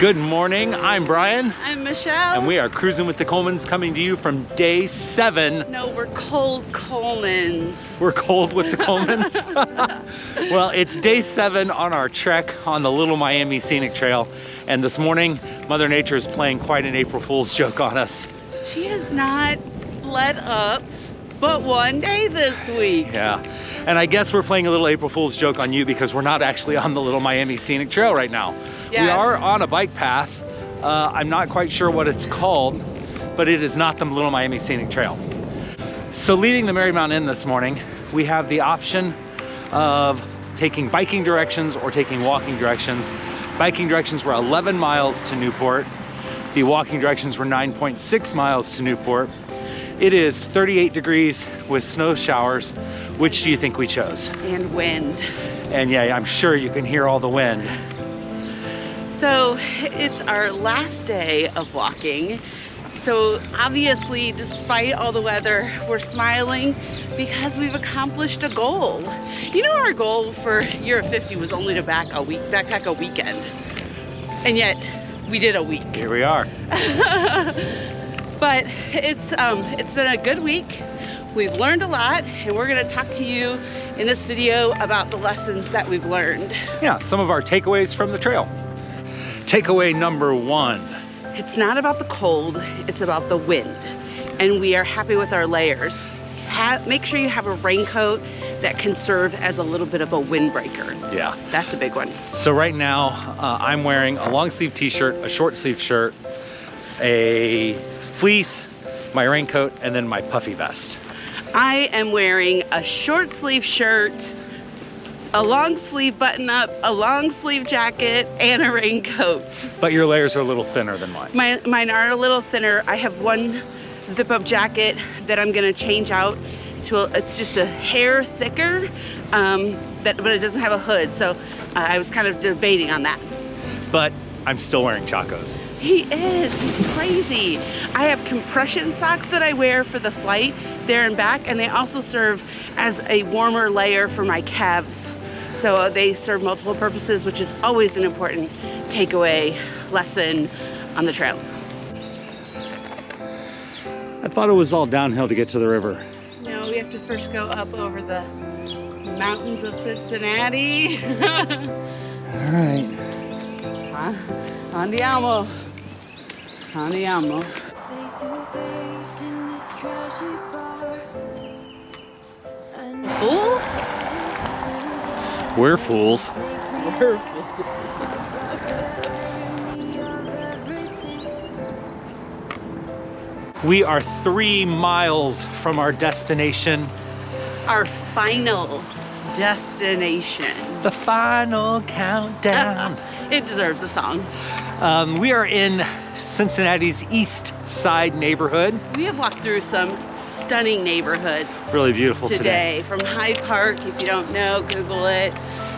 Good morning, I'm Brian. I'm Michelle. And we are Cruising with the Colemans, coming to you from day 7. No, we're cold Colemans. We're cold with the Colemans? Well, it's day 7 on our trek on the Little Miami Scenic Trail. And this morning, Mother Nature is playing quite an April Fool's joke on us. She has not let up but one day this week. Yeah, and I guess we're playing a little April Fool's joke on you because we're not actually on the Little Miami Scenic Trail right now. Yeah. We are on a bike path. I'm not quite sure what it's called, but it is not the Little Miami Scenic Trail. So leading the Marymount Inn this morning, we have the option of taking biking directions or taking walking directions. Biking directions were 11 miles to Newport. The walking directions were 9.6 miles to Newport. It is 38 degrees with snow showers. Which do you think we chose? And wind. And yeah, I'm sure you can hear all the wind. So it's our last day of walking. So obviously, despite all the weather, we're smiling because we've accomplished a goal. You know, our goal for Year of 50 was only to backpack a weekend. And yet, we did a week. Here we are. But it's been a good week. We've learned a lot, and we're gonna talk to you in this video about the lessons that we've learned. Yeah, some of our takeaways from the trail. Takeaway number 1. It's not about the cold, it's about the wind. And we are happy with our layers. Make sure you have a raincoat that can serve as a little bit of a windbreaker. Yeah. That's a big one. So right now, I'm wearing a long sleeve t-shirt, a short sleeve shirt, a fleece, my raincoat, and then my puffy vest. I am wearing a short sleeve shirt, a long sleeve button up, a long sleeve jacket, and a raincoat. But your layers are a little thinner than mine. Mine are a little thinner. I have one zip up jacket that I'm gonna change out to it's just a hair thicker, but it doesn't have a hood. So I was kind of debating on that. But I'm still wearing Chacos. He is, he's crazy. I have compression socks that I wear for the flight there and back, and they also serve as a warmer layer for my calves. So they serve multiple purposes, which is always an important takeaway lesson on the trail. I thought it was all downhill to get to the river. No, we have to first go up over the mountains of Cincinnati. All right. Andiamo. Andiamo. Fool? We're fools. We're fools. We are 3 miles from our destination. Our final destination. The final countdown. It deserves a song. We are in Cincinnati's East Side neighborhood. We have walked through some stunning neighborhoods. Really beautiful today. From Hyde Park, if you don't know, Google it,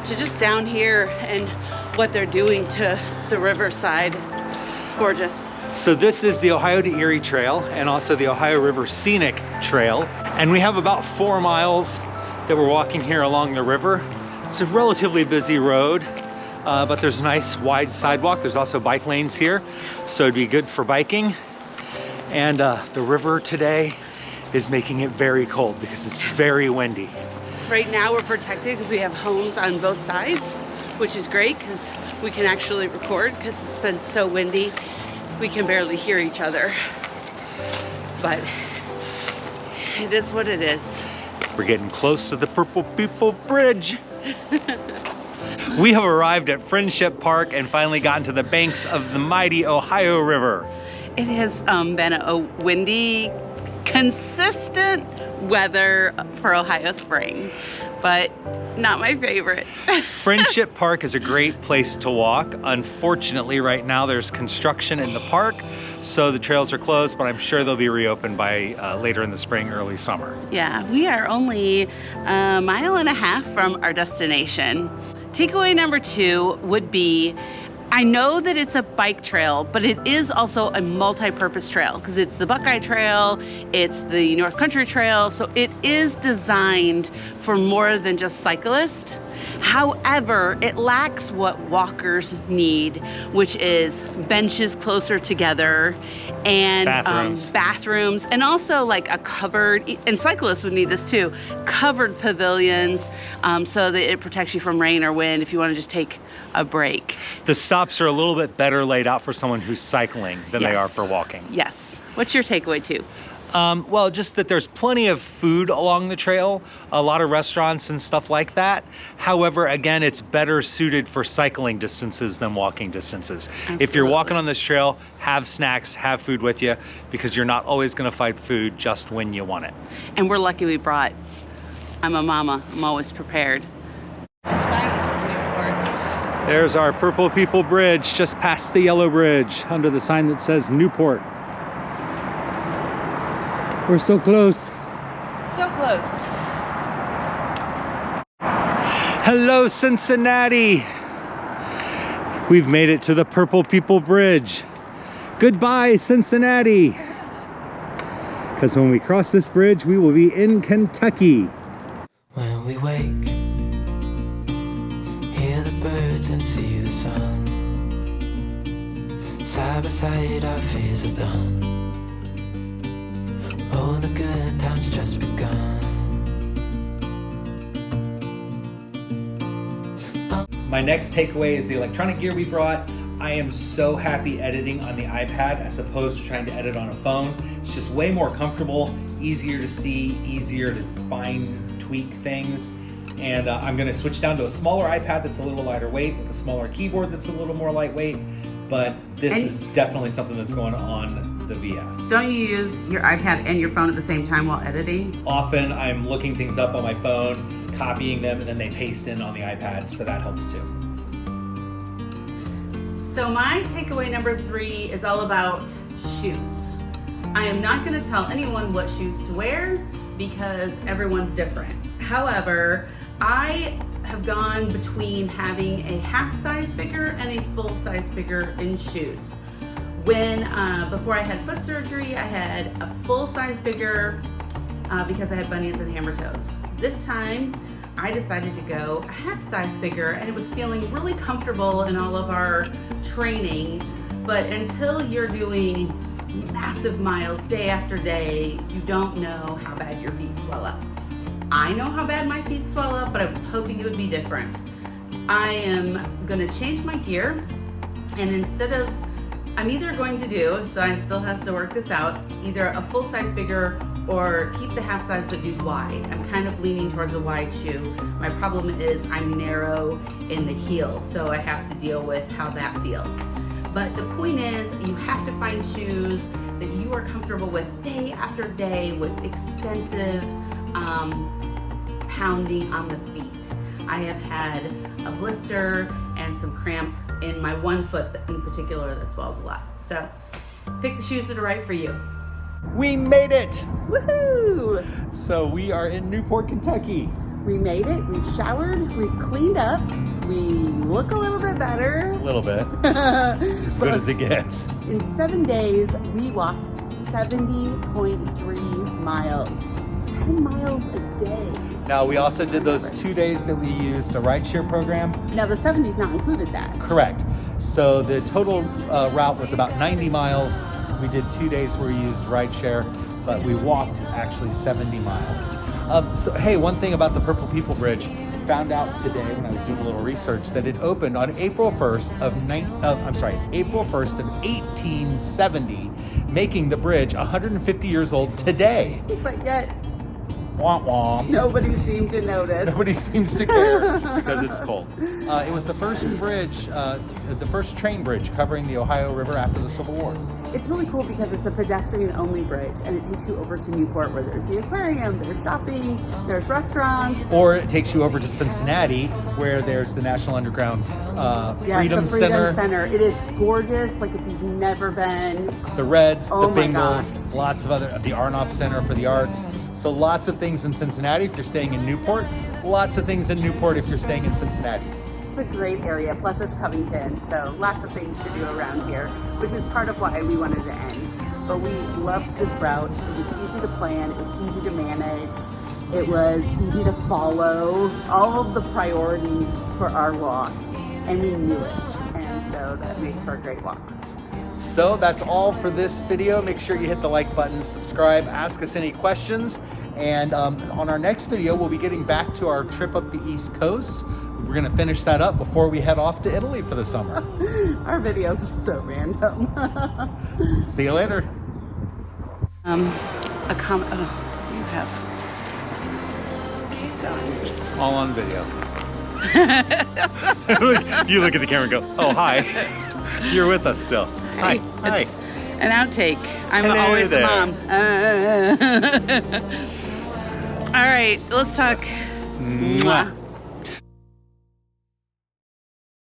to just down here and what they're doing to the riverside. It's gorgeous. So this is the Ohio to Erie Trail and also the Ohio River Scenic Trail. And we have about 4 miles that we're walking here along the river. It's a relatively busy road, but there's a nice wide sidewalk. There's also bike lanes here, so it'd be good for biking. And the river today is making it very cold because it's very windy. Right now we're protected because we have homes on both sides, which is great because we can actually record because it's been so windy. We can barely hear each other, but it is what it is. We're getting close to the Purple People Bridge. We have arrived at Friendship Park and finally gotten to the banks of the mighty Ohio River. It has been a windy, consistent weather for Ohio spring, but not my favorite. Friendship Park is a great place to walk. Unfortunately, right now there's construction in the park, so the trails are closed, but I'm sure they'll be reopened by later in the spring, early summer. Yeah, we are only a mile and a half from our destination. Takeaway number 2 would be I know that it's a bike trail, but it is also a multi-purpose trail because it's the Buckeye Trail, it's the North Country Trail, so it is designed for more than just cyclists. However, it lacks what walkers need, which is benches closer together and bathrooms, and also like a covered, and cyclists would need this too, covered pavilions so that it protects you from rain or wind if you want to just take a break. The stops are a little bit better laid out for someone who's cycling than they are for walking. Yes. What's your takeaway too? Well, just that there's plenty of food along the trail, a lot of restaurants and stuff like that. However, again, it's better suited for cycling distances than walking distances. Absolutely. If you're walking on this trail, have snacks, have food with you, because you're not always going to find food just when you want it. And we're lucky we brought, I'm a mama, I'm always prepared. There's our Purple People Bridge, just past the yellow bridge, under the sign that says Newport. We're so close. So close. Hello, Cincinnati. We've made it to the Purple People Bridge. Goodbye, Cincinnati. Because when we cross this bridge, we will be in Kentucky. When we wake, hear the birds and see the sun. Side by side, our fears are done. Oh, the good times just begun. My next takeaway is the electronic gear we brought. I am so happy editing on the iPad as opposed to trying to edit on a phone. It's just way more comfortable, easier to see, easier to fine tweak things. And I'm gonna switch down to a smaller iPad that's a little lighter weight with a smaller keyboard that's a little more lightweight. But this is definitely something that's going on the VF. Don't you use your iPad and your phone at the same time while editing? Often I'm looking things up on my phone, copying them, and then they paste in on the iPad, so that helps too. So my takeaway number 3 is all about shoes. I am not going to tell anyone what shoes to wear because everyone's different. However, I have gone between having a half size bigger and a full size bigger in shoes. When before I had foot surgery, I had a full size bigger because I had bunions and hammer toes. This time I decided to go a half size bigger, and it was feeling really comfortable in all of our training. But until you're doing massive miles day after day, you don't know how bad your feet swell up. I know how bad my feet swell up, but I was hoping it would be different. I am gonna change my gear, and I'm either going to do, so I still have to work this out, either a full size bigger or keep the half size but do wide. I'm kind of leaning towards a wide shoe. My problem is I'm narrow in the heel, so I have to deal with how that feels. But the point is, you have to find shoes that you are comfortable with day after day with extensive pounding on the feet. I have had a blister and some cramp in my one foot in particular that swells a lot. So pick the shoes that are right for you. We made it! Woohoo! So we are in Newport, Kentucky. We made it, we've showered, we've cleaned up, we look a little bit better. A little bit. It's as good as it gets. In 7 days, we walked 70.3 miles. 10 miles a day. Now, we also did those 2 days that we used a rideshare program. Now, the 70's not included that. Correct. So the total route was about 90 miles. We did 2 days where we used rideshare, but we walked actually 70 miles. So, hey, one thing about the Purple People Bridge, found out today when I was doing a little research that it opened on April 1st of 1870, making the bridge 150 years old today. But yet, womp womp. Nobody seemed to notice. Nobody seems to care because it's cold. It was the first bridge, the first train bridge covering the Ohio River after the Civil War. It's really cool because it's a pedestrian-only bridge, and it takes you over to Newport where there's the aquarium, there's shopping, there's restaurants. Or it takes you over to Cincinnati where there's the National Underground Freedom Center. It is gorgeous, like if you've never been. The Reds, the Bengals, lots of other, the Arnoff Center for the Arts. So lots of things in Cincinnati if you're staying in Newport, lots of things in Newport if you're staying in Cincinnati. it's a great area. Plus there's Covington, so lots of things to do around here, which is part of why we wanted to end. But we loved this route. It was easy to plan, it was easy to manage, it was easy to follow all of the priorities for our walk, and we knew it. And so that made for a great walk. So that's all for this video. Make sure you hit the like button, subscribe, ask us any questions. And on our next video, we'll be getting back to our trip up the East Coast. We're gonna finish that up before we head off to Italy for the summer. Our videos are so random. See you later. You have peace on. All on video. You look at the camera and go, oh, hi. You're with us still. Hi. Hi. An outtake. I'm Hello always there. the mom. All right, let's talk. Mwah.